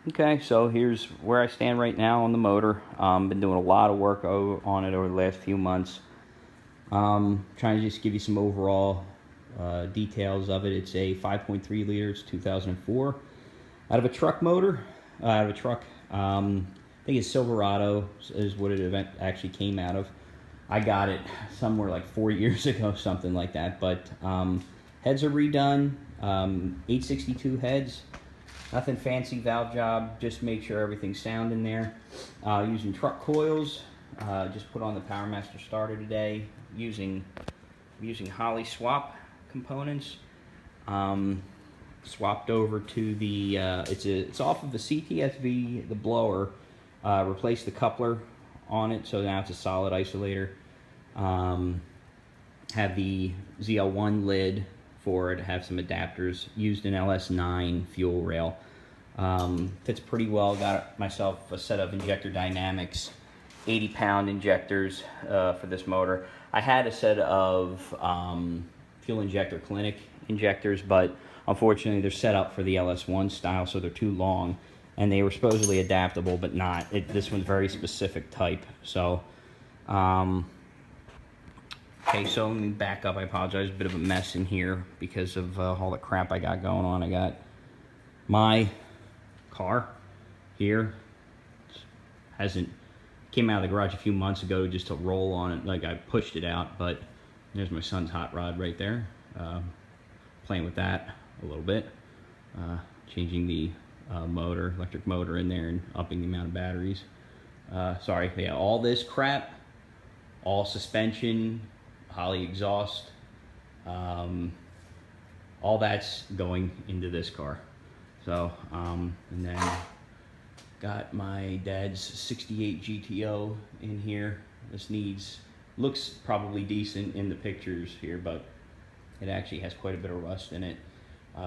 Okay, so here's where I stand right now on the motor. Been doing a lot of work on it over the last few months. Trying to just give you some overall details of it. It's a 5.3 liter, it's 2004. Out of a truck motor, out of a truck, I think it's Silverado is what it actually came out of. I got it somewhere like 4 years ago, something like that. But heads are redone, 862 heads. Nothing fancy valve job, just make sure everything's sound in there. Using truck coils, just put on the PowerMaster starter today, using Holley swap components. Swapped over to the, it's off of the CTSV, the blower, replaced the coupler on it, so now it's a solid isolator. Have the ZL1 lid for it, have some adapters, used an LS9 fuel rail. Fits pretty well. Got myself a set of Injector Dynamics 80-pound injectors for this motor. I had a set of Fuel Injector Clinic injectors, but unfortunately they're set up for the LS1 style, so they're too long, and they were supposedly adaptable, but not. This one's very specific type. So okay, so let me back up. I apologize, a bit of a mess in here because of all the crap I got going on. I got my car here. Came out of the garage a few months ago just to roll on it. Like, I pushed it out, but there's my son's hot rod right there. Playing with that a little bit. Changing the electric motor in there and upping the amount of batteries. Sorry, yeah, all this crap, all suspension, Holley exhaust, all that's going into this car. So, and then got my dad's 68 GTO in here. This looks probably decent in the pictures here, but it actually has quite a bit of rust in it.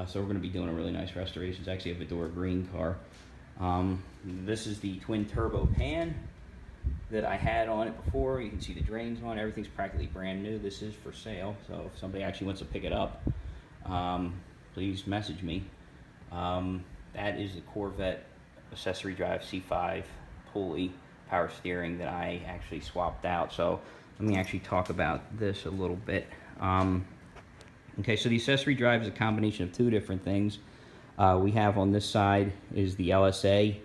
So we're going to be doing a really nice restoration. It's actually a Fedora green car. This is the twin turbo pan that I had on it before. You can see the drains on it. Everything's practically brand new. This is for sale, so if somebody actually wants to pick it up, please message me. That is the Corvette Accessory Drive C5 pulley power steering that I actually swapped out. So let me actually talk about this a little bit. Okay, so the Accessory Drive is a combination of two different things. We have on this side is the LSA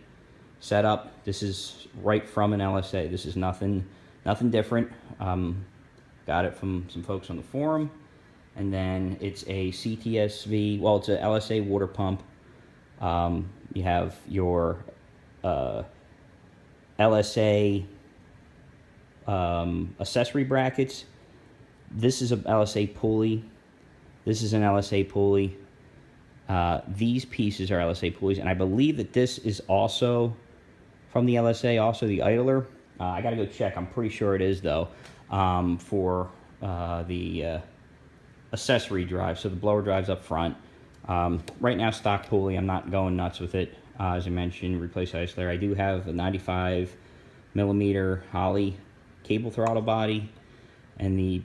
setup. This is right from an LSA. This is nothing different. Got it from some folks on the forum. And then it's a CTSV, well, it's a LSA water pump. You have your LSA accessory brackets. This is a LSA pulley. This is an LSA pulley. These pieces are LSA pulleys, and I believe that this is also from the LSA, also the idler. I gotta go check. I'm pretty sure it is, though, for the accessory drive. So the blower drive's up front. Right now, stock pulley. I'm not going nuts with it. As I mentioned, replace isolator. I do have a 95mm Holley cable throttle body, and the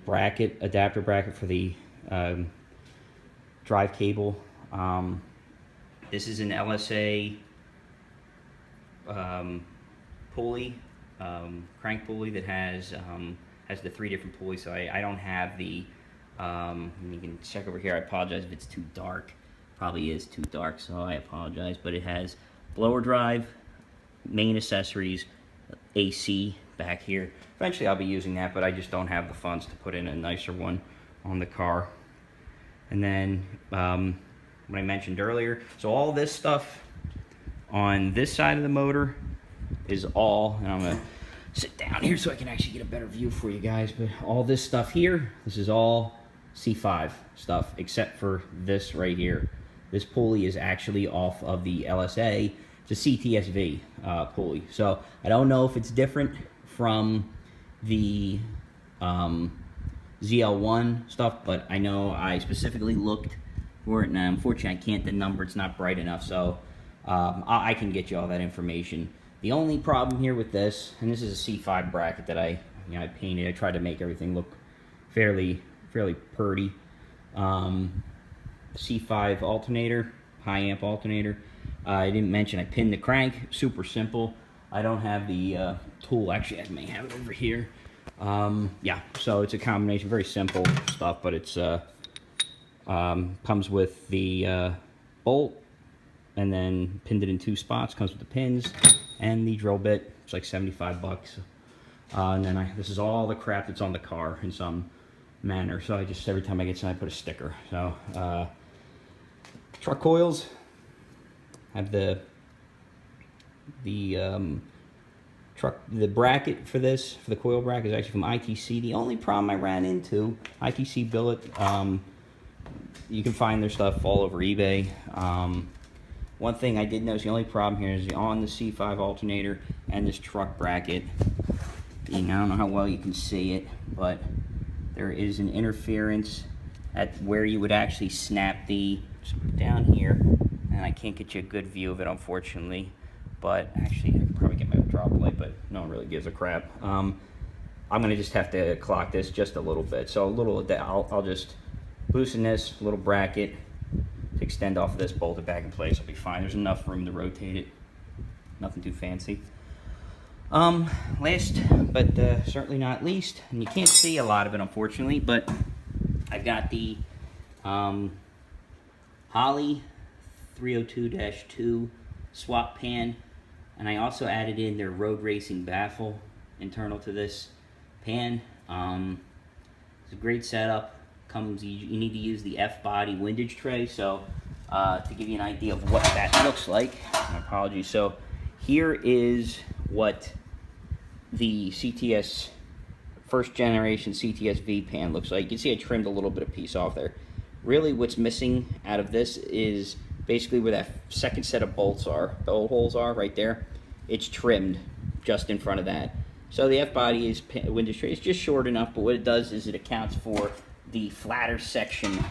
adapter bracket for the drive cable. This is an LSA pulley, crank pulley that has the 3 different pulleys. So I don't have the. You can check over here. I apologize if it's too dark. Probably is too dark, so I apologize. But it has blower drive, main accessories, AC back here. Eventually I'll be using that, but I just don't have the funds to put in a nicer one on the car. And then what I mentioned earlier, so all this stuff on this side of the motor is all, and I'm gonna sit down here so I can actually get a better view for you guys, but all this stuff here, this is all C5 stuff, except for this right here. This pulley is actually off of the LSA. It's a CTSV pulley. So I don't know if it's different from the ZL1 stuff, but I know I specifically looked for it, and unfortunately I can't, the number, it's not bright enough, so I can get you all that information. The only problem here with this, and this is a C5 bracket that I painted. I tried to make everything look fairly purty. C5 alternator, high amp alternator. I didn't mention I pinned the crank, super simple. I don't have the tool, actually I may have it over here. Yeah, so it's a combination, very simple stuff, but it's comes with the bolt, and then pinned it in 2 spots, comes with the pins and the drill bit. It's like 75 bucks. And then this is all the crap that's on the car in some manner. So I just, every time I get some, I put a sticker. So truck coils, have the bracket for this, for the coil bracket, is actually from ITC. The only problem I ran into, ITC billet, you can find their stuff all over eBay. One thing I did notice, the only problem here is on the C5 alternator and this truck bracket, I don't know how well you can see it, but there is an interference at where you would actually snap the, down here, and I can't get you a good view of it, unfortunately, but actually I can probably get my drop light, but no one really gives a crap. I'm gonna just have to clock this just a little bit. So a little, I'll just loosen this little bracket to extend off of this, bolt it back in place. It'll be fine. There's enough room to rotate it. Nothing too fancy. Last but certainly not least, and you can't see a lot of it unfortunately, but I've got the Holley 302-2 swap pan, and I also added in their road racing baffle internal to this pan. It's a great setup. Comes, you need to use the F-body windage tray. So to give you an idea of what that looks like, my apologies. So here is what the CTS first generation CTS V pan looks like. You can see I trimmed a little bit of piece off there. Really what's missing out of this is basically where that second set of bolts are, the old holes are right there. It's trimmed just in front of that. So the F-body is windage tray. It's just short enough, but what it does is it accounts for the flatter section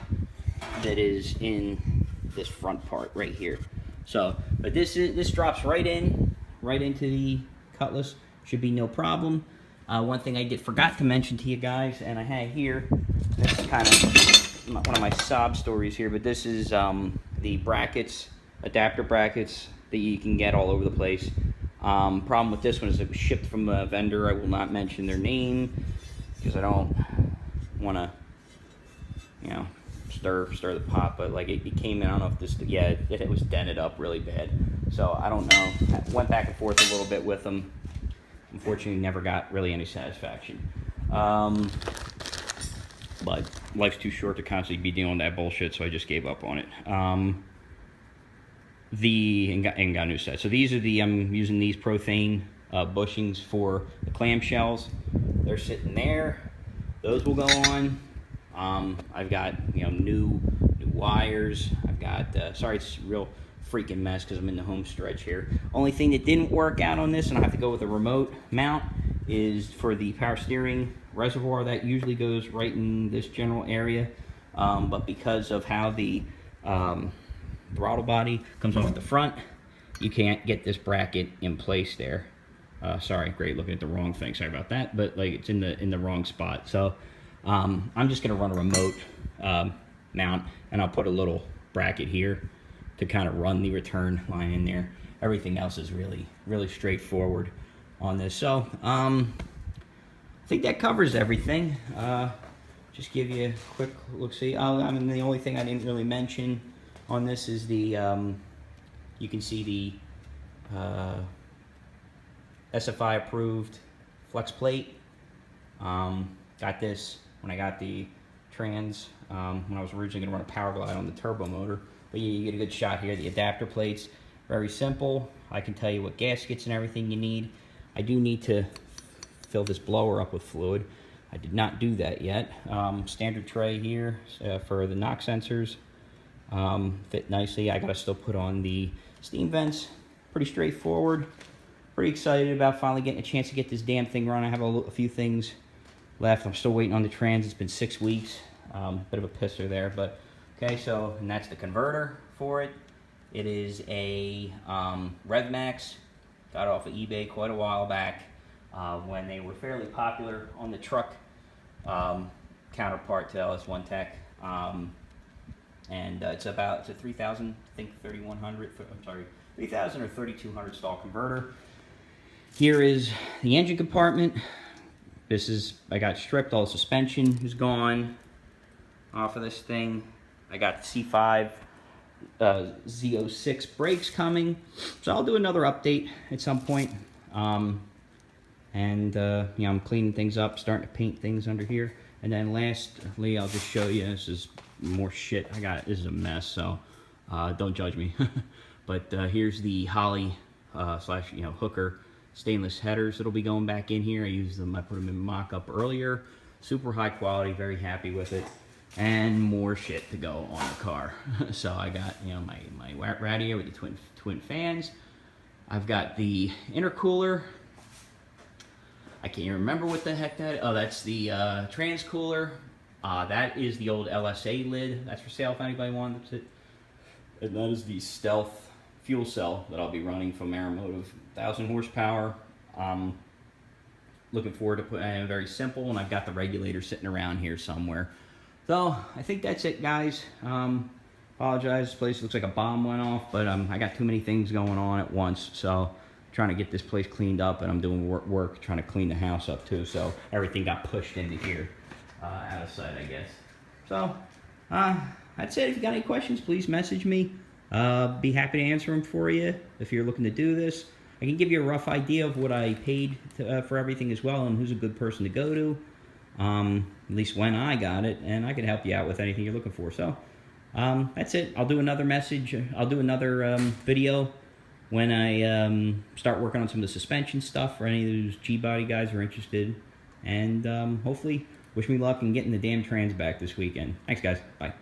that is in this front part right here. So, but this drops right into the Cutlass. Should be no problem. One thing I forgot to mention to you guys, and I had here, this is kind of one of my sob stories here, but this is the brackets, adapter brackets that you can get all over the place. Problem with this one is it was shipped from a vendor. I will not mention their name because I don't want to, you know, stir the pot, but like it came in, I don't know if this, yeah, it was dented up really bad. So I don't know. I went back and forth a little bit with them. Unfortunately, never got really any satisfaction. But life's too short to constantly be dealing with that bullshit, so I just gave up on it. And got a new set. So these are the, I'm using these Prothane bushings for the clamshells. They're sitting there. Those will go on. I've got, you know, new wires. I've got, sorry, it's a real freaking mess because I'm in the home stretch here. Only thing that didn't work out on this, and I have to go with a remote mount, is for the power steering reservoir. That usually goes right in this general area, but because of how the throttle body comes off the front, you can't get this bracket in place there. Sorry, great, looking at the wrong thing. Sorry about that, but like it's in the wrong spot. So I'm just gonna run a remote mount, and I'll put a little bracket here to kind of run the return line in there. Everything else is really straightforward on this. So I think that covers everything. Just give you a quick look. See, I mean, the only thing I didn't really mention on this is the you can see the SFI approved flex plate. Got this when I got the trans, when I was originally going to run a power glide on the turbo motor. But you get a good shot here. The adapter plates, very simple. I can tell you what gaskets and everything you need. I do need to fill this blower up with fluid. I did not do that yet. Standard tray here for the knock sensors. Fit nicely. I gotta still put on the steam vents. Pretty straightforward. Pretty excited about finally getting a chance to get this damn thing run. I have a few things left. I'm still waiting on the trans. It's been 6 weeks. Bit of a pisser there, but okay. So, and that's the converter for it. It is a RevMax. Got it off of eBay quite a while back when they were fairly popular on the truck counterpart to LS1 Tech. and it's a 3,000, I think 3,100. I'm sorry, 3,000 or 3,200 stall converter. Here is the engine compartment. This is, I got stripped, all the suspension is gone off of this thing. I got the C5 Z06 brakes coming, so I'll do another update at some point. You know, I'm cleaning things up, starting to paint things under here, and then lastly, I'll just show you. This is more shit I got. This is a mess, so don't judge me. But here's the Holley slash, you know, Hooker stainless headers that'll be going back in here. I used them, I put them in mock-up earlier. Super high quality, very happy with it. And more shit to go on the car. So I got, you know, my radio with the twin fans. I've got the intercooler. I can't even remember what the heck that is. Oh, that's the transcooler. That is the old LSA lid. That's for sale if anybody wants it. And that is the Stealth fuel cell that I'll be running from Aeromotive, 1,000 horsepower. Looking forward to putting it very simple, and I've got the regulator sitting around here somewhere. So I think that's it, guys. Apologize, this place looks like a bomb went off, but I got too many things going on at once, so I'm trying to get this place cleaned up, and I'm doing work trying to clean the house up too, so everything got pushed into here, out of sight, I guess. So that's it. If you got any questions, please message me. Be happy to answer them for you if you're looking to do this. I can give you a rough idea of what I paid for everything as well, and who's a good person to go to, at least when I got it, and I can help you out with anything you're looking for. So that's it. I'll do another video when I start working on some of the suspension stuff for any of those G-body guys who are interested, and hopefully wish me luck in getting the damn trans back this weekend. Thanks, guys. Bye.